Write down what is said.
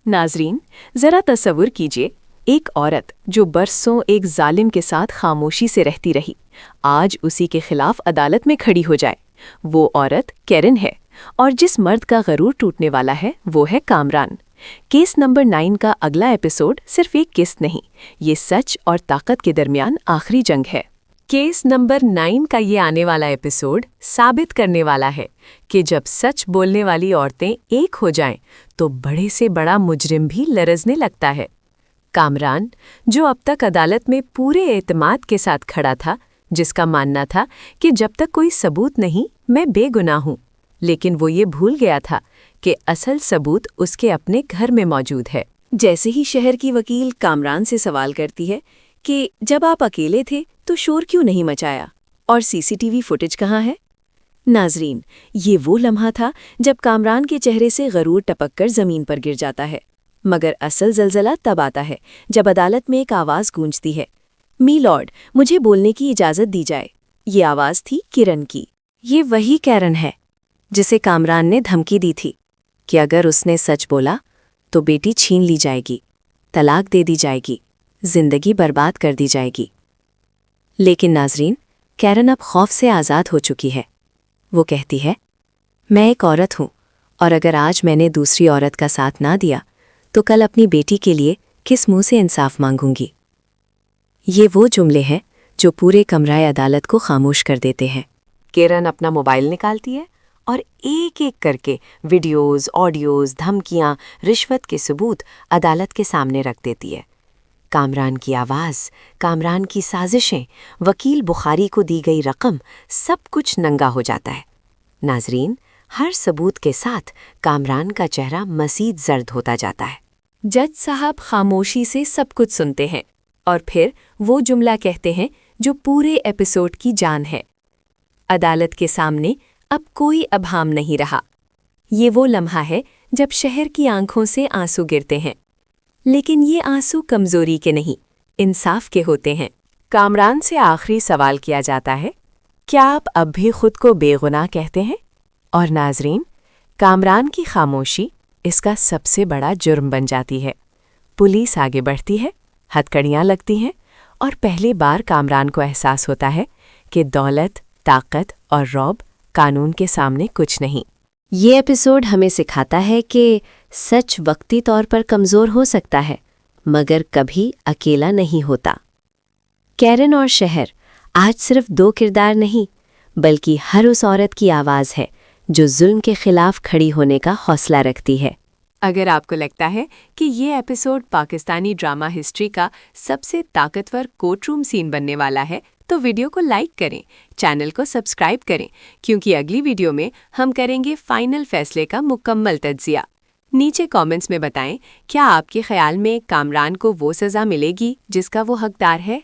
नाजरीन, ज़रा तसव्वुर कीजिए, एक औरत जो बरसों एक जालिम के साथ खामोशी से रहती रही, आज उसी के खिलाफ अदालत में खड़ी हो जाए। वो औरत कैरन है, और जिस मर्द का गरूर टूटने वाला है वो है कामरान। केस नंबर 9 का अगला एपिसोड सिर्फ एक किस्त नहीं, ये सच और ताकत के दरमियान आखिरी जंग है। केस नंबर 9 का ये आने वाला एपिसोड साबित करने वाला है कि जब सच बोलने वाली औरतें एक हो जाएं, तो बड़े से बड़ा मुजरिम भी लरजने लगता है। कामरान, जो अब तक अदालत में पूरे एतमाद के साथ खड़ा था, जिसका मानना था कि जब तक कोई सबूत नहीं मैं बेगुनाह हूँ, लेकिन वो ये भूल गया था कि असल सबूत उसके अपने घर में मौजूद है। जैसे ही शहर की वकील कामरान से सवाल करती है कि जब आप अकेले थे तो शोर क्यों नहीं मचाया, और सीसीटीवी फुटेज कहाँ है? नाजरीन, ये वो लम्हा था जब कामरान के चेहरे से गरूर टपककर ज़मीन पर गिर जाता है। मगर असल ज़लज़ला तब आता है जब अदालत में एक आवाज़ गूंजती है, मी लॉर्ड, मुझे बोलने की इजाज़त दी जाए। ये आवाज़ थी किरण की। ये वही कैरन है जिसे कामरान ने धमकी दी थी कि अगर उसने सच बोला तो बेटी छीन ली जाएगी, तलाक दे दी जाएगी, जिंदगी बर्बाद कर दी जाएगी। लेकिन नाजरीन, कैरन अब खौफ से आज़ाद हो चुकी है। वो कहती है, मैं एक औरत हूँ, और अगर आज मैंने दूसरी औरत का साथ ना दिया तो कल अपनी बेटी के लिए किस मुंह से इंसाफ मांगूंगी। ये वो जुमले हैं जो पूरे कमराए अदालत को खामोश कर देते हैं। कैरन अपना मोबाइल निकालती है और एक एक करके वीडियोज़, ऑडियोज़, धमकियाँ, रिश्वत के सबूत अदालत के सामने रख देती है। कामरान की आवाज़, कामरान की साजिशें, वकील बुखारी को दी गई रकम, सब कुछ नंगा हो जाता है। नाजरीन, हर सबूत के साथ कामरान का चेहरा मज़ीद जर्द होता जाता है। जज साहब खामोशी से सब कुछ सुनते हैं और फिर वो जुमला कहते हैं जो पूरे एपिसोड की जान है। अदालत के सामने अब कोई अभाम नहीं रहा। ये वो लम्हा है जब शहर की आंखों से आंसू गिरते हैं, लेकिन ये आंसू कमज़ोरी के नहीं, इंसाफ के होते हैं। कामरान से आखिरी सवाल किया जाता है, क्या आप अब भी खुद को बेगुनाह कहते हैं? और नाजरीन, कामरान की खामोशी इसका सबसे बड़ा जुर्म बन जाती है। पुलिस आगे बढ़ती है, हथकड़ियाँ लगती हैं, और पहली बार कामरान को एहसास होता है कि दौलत, ताकत और रौब कानून के सामने कुछ नहीं। ये एपिसोड हमें सिखाता है कि सच वक्ती तौर पर कमज़ोर हो सकता है, मगर कभी अकेला नहीं होता। कैरन और शहर आज सिर्फ दो किरदार नहीं, बल्कि हर उस औरत की आवाज़ है जो जुल्म के खिलाफ खड़ी होने का हौसला रखती है। अगर आपको लगता है कि ये एपिसोड पाकिस्तानी ड्रामा हिस्ट्री का सबसे ताकतवर कोर्टरूम सीन बनने वाला है, तो वीडियो को लाइक करें, चैनल को सब्सक्राइब करें, क्योंकि अगली वीडियो में हम करेंगे फाइनल फैसले का मुकम्मल तज्ज़िया। नीचे कमेंट्स में बताएं, क्या आपके ख्याल में कामरान को वो सज़ा मिलेगी जिसका वो हकदार है?